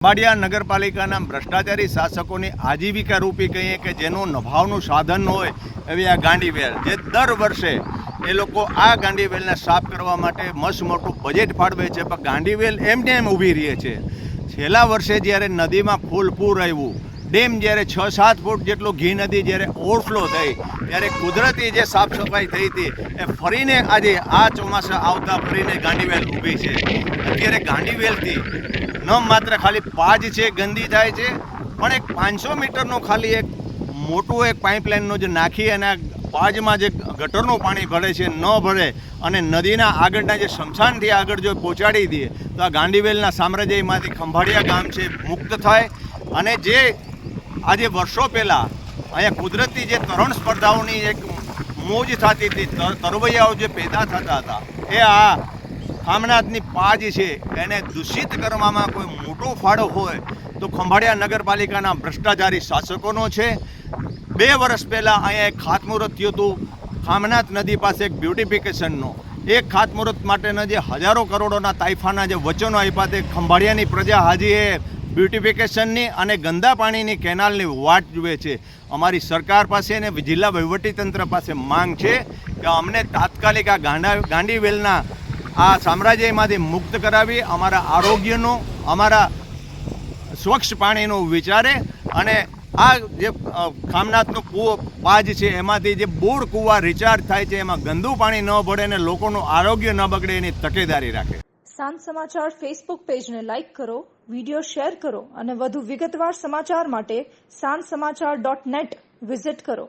ખંભાળિયા નગરપાલિકાના ભ્રષ્ટાચારી શાસકોની આજીવિકા રૂપી કહીએ કે જેનું નભાવનું સાધન હોય એવી આ ગાંડીવેલ, જે દર વર્ષે એ લોકો આ ગાંડીવેલને સાફ કરવા માટે મસ્ત મોટું બજેટ ફાળવે છે, પણ ગાંડીવેલ એમને એમ ઊભી રહે છે. છેલ્લા વર્ષે જ્યારે નદીમાં ફૂલ પૂર આવ્યું, ડેમ જ્યારે 6-7 ફૂટ જેટલો ઘી નદી જ્યારે ઓવરફ્લો થઈ, ત્યારે કુદરતી જે સાફ સફાઈ થઈ હતી એ ફરીને આજે આ ચોમાસા આવતા ફરીને ગાંડીવેલ ઊભી છે. અત્યારે ગાંડીવેલથી ન માત્ર ખાલી પાજ છે ગંદી થાય છે, પણ એક 500 મીટરનું ખાલી એક મોટું એક પાઇપલાઇનનું જે નાખી અને પાજમાં જે ગટરનું પાણી ભરે છે ન ભરે અને નદીના આગળના જે સ્મશાનથી આગળ જો પહોંચાડી દઈએ તો આ ગાંડીવેલના સામ્રાજ્યમાંથી ખંભાળિયા ગામ છે મુક્ત થાય. અને જે આજે વર્ષો પહેલાં અહીંયા કુદરતી જે તરણ સ્પર્ધાઓની એક મોજ થતી હતી, તરવૈયાઓ જે પેદા થતા હતા, એ આ ખામનાથની પાજ છે એને દૂષિત કરવામાં કોઈ મોટો ફાળો હોય તો ખંભાળિયા નગરપાલિકાના ભ્રષ્ટાચારી શાસકોનો છે. 2 વર્ષ પહેલાં અહીંયા એક ખાતમુહૂર્ત થયું હતું ખામનાથ નદી પાસે એક બ્યુટિફિકેશનનો. એક ખાતમુહૂર્ત માટેના જે હજારો કરોડોના તાઇફાના જે વચનો આપ્યા તે ખંભાળિયાની પ્રજા હાજી એ બ્યુટિફિકેશનની અને ગંદા પાણીની કેનાલની વાટ જુએ છે. અમારી સરકાર પાસે અને જિલ્લા વહીવટીતંત્ર પાસે માંગ છે કે અમને તાત્કાલિક આ ગાંડીવેલના આ સામ્રાજ્યમાંથી મુક્ત કરાવી અમારા આરોગ્યનો, અમારા સ્વચ્છ પાણીનો વિચારે અને આ જે ખામનાથનો કૂવો પાજ છે એમાંથી જે બોર કૂવા રિચાર્જ થાય છે એમાં ગંદુ પાણી ન ભળે અને લોકોનું આરોગ્ય ન બગડે એની તકેદારી રાખે. સાંજ સમાચાર ફેસબુક પેજને લાઇક કરો, વિડીયો શેર કરો અને વધુ વિગતવાર સમાચાર માટે sanssamachar.net વિઝિટ કરો.